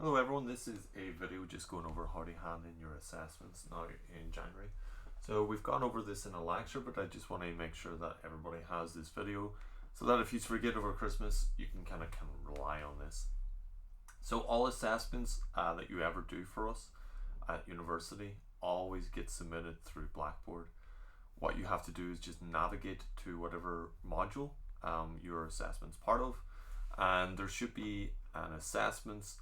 Hello everyone, this is a video just going over how to hand in your assessments now in January. So we've gone over this in a lecture, but I just want to make sure that everybody has this video so that if you forget over Christmas, you can kind of rely on this. So all assessments that you ever do for us at university always get submitted through Blackboard. What you have to do is just navigate to whatever module your assessment's part of, and there should be an assessments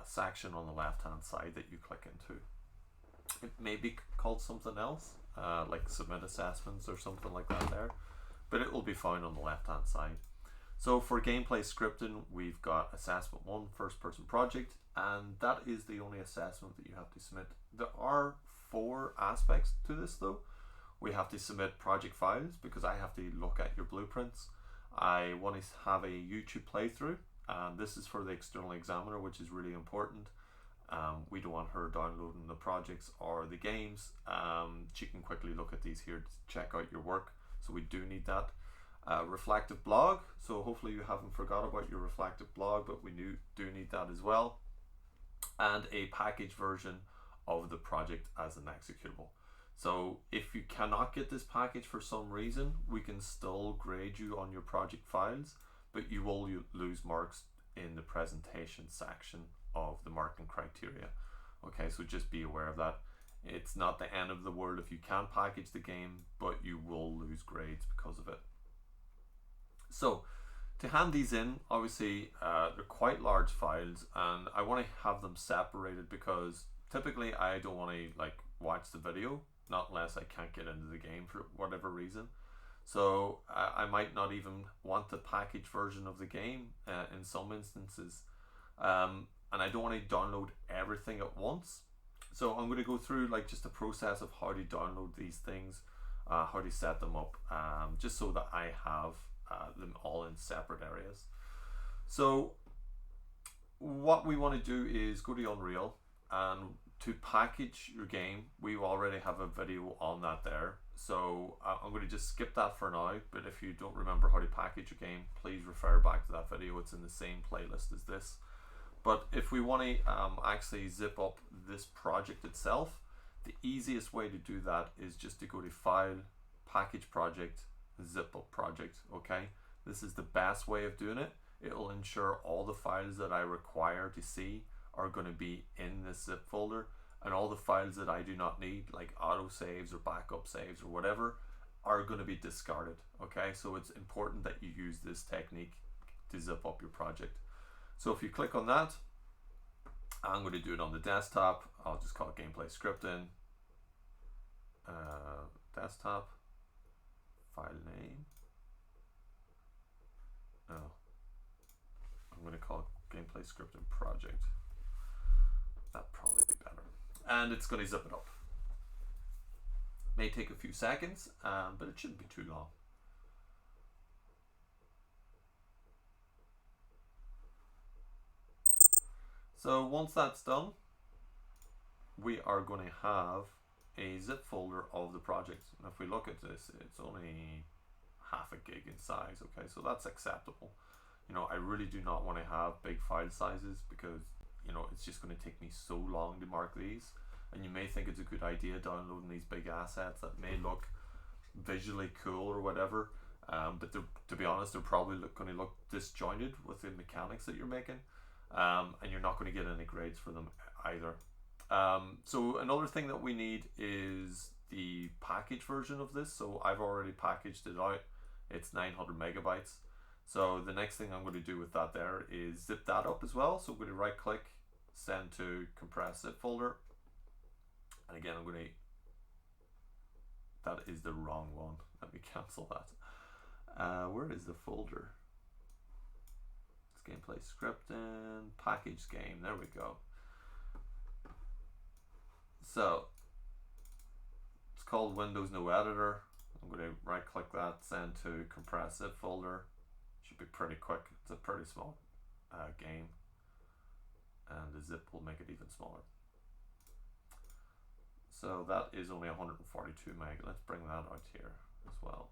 section on the left hand side that you click into. It may be called something else, like submit assessments or something like that there, but it will be found on the left hand side. So for gameplay scripting, we've got assessment 1, first person project, and that is the only assessment that you have to submit. There are 4 aspects to this though. We have to submit project files because I have to look at your blueprints. I want to have a YouTube playthrough. This is for the external examiner, which is really important. We don't want her downloading the projects or the games. She can quickly look at these here to check out your work, so we do need that. Reflective blog, so hopefully you haven't forgot about your reflective blog, but we do need that as well. And a package version of the project as an executable. So if you cannot get this package for some reason, we can still grade you on your project files, but you will lose marks in the presentation section of the marking criteria. Okay, so just be aware of that. It's not the end of the world if you can't package the game, but you will lose grades because of it. So to hand these in, obviously they're quite large files, and I want to have them separated because typically I don't want to watch the video, not unless I can't get into the game for whatever reason. So I might not even want the package version of the game in some instances, and I don't want to download everything at once. So I'm going to go through just a process of how to download these things, how to set them up, just so that I have them all in separate areas. So what we want to do is go to Unreal, and to package your game, we already have a video on that there. So I'm going to just skip that for now, but if you don't remember how to package your game, please refer back to that video. It's in the same playlist as this. But if we want to actually zip up this project itself, the easiest way to do that is just to go to File, Package Project, Zip Up Project. Okay, this is the best way of doing it. It'll ensure all the files that I require to see are going to be in this zip folder, and all the files that I do not need, like auto saves or backup saves or whatever, are going to be discarded. Okay, so it's important that you use this technique to zip up your project. So if you click on that, I'm going to do it on the desktop. I'll just call it gameplay scripting, desktop, file name. Oh, I'm going to call it gameplay scripting project. That'd probably be better. And it's going to zip it up. May take a few seconds, but it shouldn't be too long. So once that's done, we are going to have a zip folder of the project. And if we look at this, it's only half a gig in size. Okay, so that's acceptable. I really do not want to have big file sizes because it's just going to take me so long to mark these, and you may think it's a good idea downloading these big assets that may look visually cool or whatever, but to be honest, they're probably going to look disjointed with the mechanics that you're making, and you're not going to get any grades for them either. So another thing that we need is the package version of this. So I've already packaged it out. It's 900 megabytes. So the next thing I'm going to do with that there is zip that up as well. So I'm going to right click, send to compress zip folder. And again, that is the wrong one. Let me cancel that. Where is the folder? It's gameplay scripting, package game. There we go. So it's called Windows No Editor. I'm going to right click that, send to compress zip folder. Should be pretty quick. It's a pretty small game, and the zip will make it even smaller. So that is only 142 meg. Let's bring that out here as well.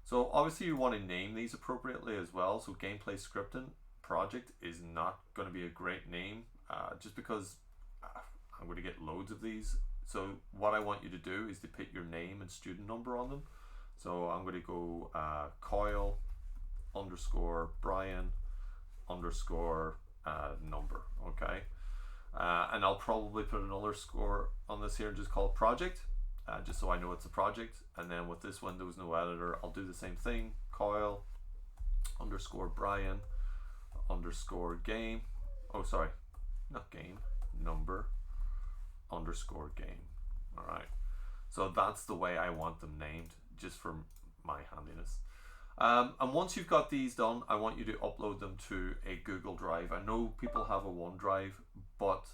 So obviously you want to name these appropriately as well. So gameplay scripting project is not going to be a great name, just because I'm going to get loads of these. So what I want you to do is to put your name and student number on them. So I'm going to go Coyle underscore Brian underscore number, okay? And I'll probably put another score on this here and just call it project, just so I know it's a project. And then with this Windows no editor, I'll do the same thing, Coyle underscore Brian underscore game, oh sorry, not game, number underscore game. All right, so that's the way I want them named, just for my handiness. And once you've got these done, I want you to upload them to a Google Drive. I know people have a OneDrive, but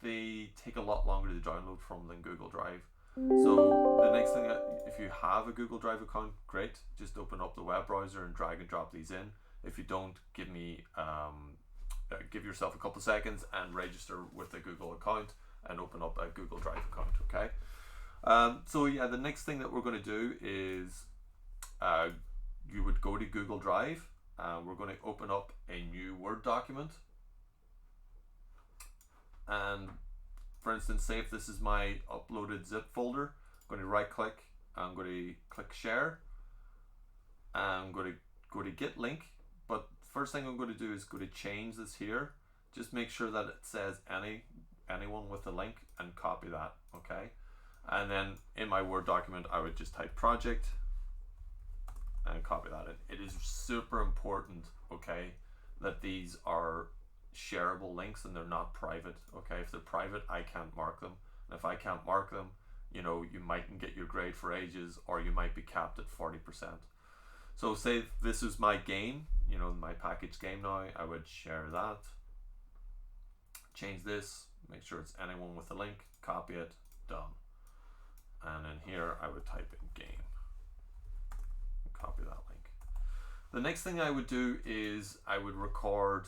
they take a lot longer to download from than Google Drive. So the next thing, if you have a Google Drive account, great. Just open up the web browser and drag and drop these in. If you don't, give yourself a couple of seconds and register with a Google account and open up a Google Drive account, okay? So yeah, the next thing that we're going to do is you would go to Google Drive. We're going to open up a new Word document. And for instance, say if this is my uploaded zip folder, I'm going to right click, I'm going to click share, I'm going to go to get link. But first thing I'm going to do is go to change this here. Just make sure that it says anyone with a link and copy that, okay? And then in my Word document, I would just type project and copy that in. It is super important, okay, that these are shareable links and they're not private, okay? If they're private, I can't mark them. And if I can't mark them, you know, you mightn't get your grade for ages, or you might be capped at 40%. So say this is my game, you know, my package game now, I would share that, change this, make sure it's anyone with a link, copy it, done. And then here I would type in game, copy that link. The next thing I would do is I would record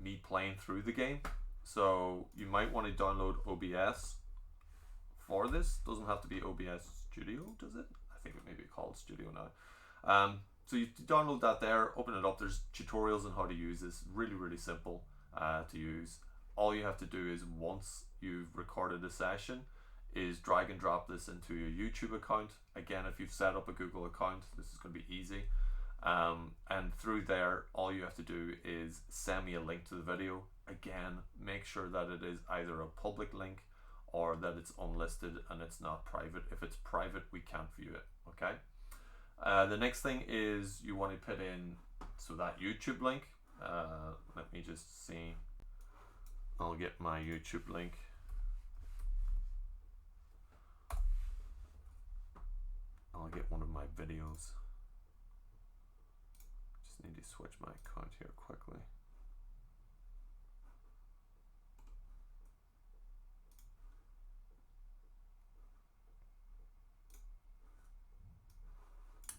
me playing through the game. So you might want to download OBS for this. Doesn't have to be OBS Studio, does it? I think it may be called Studio now. So you download that there, open it up. There's tutorials on how to use this. Really, really simple to use. All you have to do is, once you've recorded a session, is drag and drop this into your YouTube account. Again, if you've set up a Google account, this is going to be easy. And through there, all you have to do is send me a link to the video. Again, make sure that it is either a public link or that it's unlisted and it's not private. If it's private, we can't view it, okay? The next thing is you want to put in, so that YouTube link, let me just see, I'll get my YouTube link. I'll get one of my videos. Just need to switch my account here quickly.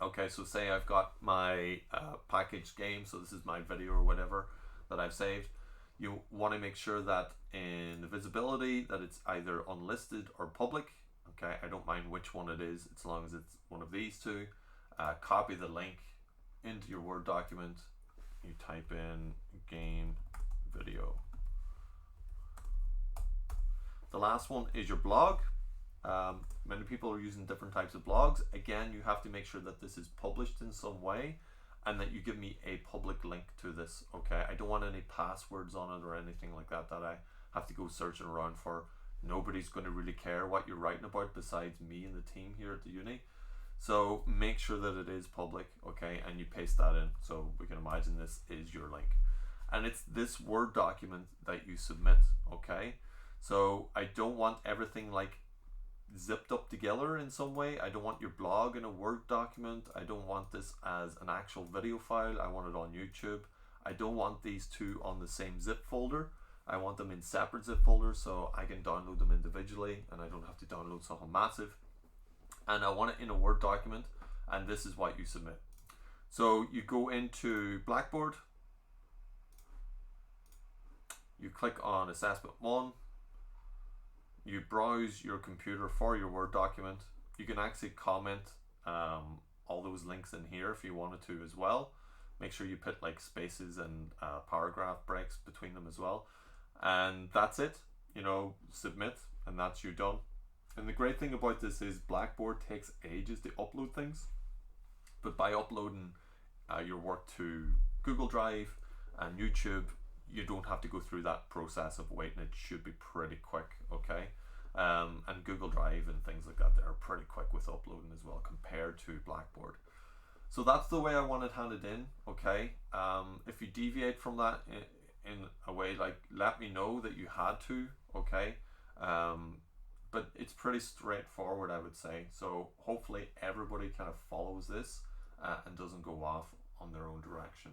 Okay, so say I've got my packaged game, so this is my video or whatever that I've saved. You want to make sure that in the visibility that it's either unlisted or public. Okay, I don't mind which one it is, as long as it's one of these two. Copy the link into your Word document. You type in game video. The last one is your blog. Many people are using different types of blogs. Again, you have to make sure that this is published in some way and that you give me a public link to this, okay? I don't want any passwords on it or anything like that that I have to go searching around for. Nobody's going to really care what you're writing about besides me and the team here at the uni. So make sure that it is public, okay? And you paste that in, so we can imagine this is your link. And it's this Word document that you submit, okay? So I don't want everything like zipped up together in some way. I don't want your blog in a Word document. I don't want this as an actual video file. I want it on YouTube. I don't want these two on the same zip folder. I want them in separate zip folders so I can download them individually and I don't have to download something massive. And I want it in a Word document, and this is what you submit. So you go into Blackboard, you click on Assessment 1, you browse your computer for your Word document. You can actually comment all those links in here if you wanted to as well. Make sure you put like spaces and paragraph breaks between them as well. And that's it. You know, submit, and that's you done. And the great thing about this is Blackboard takes ages to upload things, but by uploading your work to Google Drive and YouTube, you don't have to go through that process of waiting. It should be pretty quick, okay? And Google Drive and things like that, they're pretty quick with uploading as well compared to Blackboard. So that's the way I want it handed in, okay? If you deviate from that in a way, like, let me know that you had to, okay? But it's pretty straightforward, I would say. So hopefully everybody kind of follows this and doesn't go off on their own direction.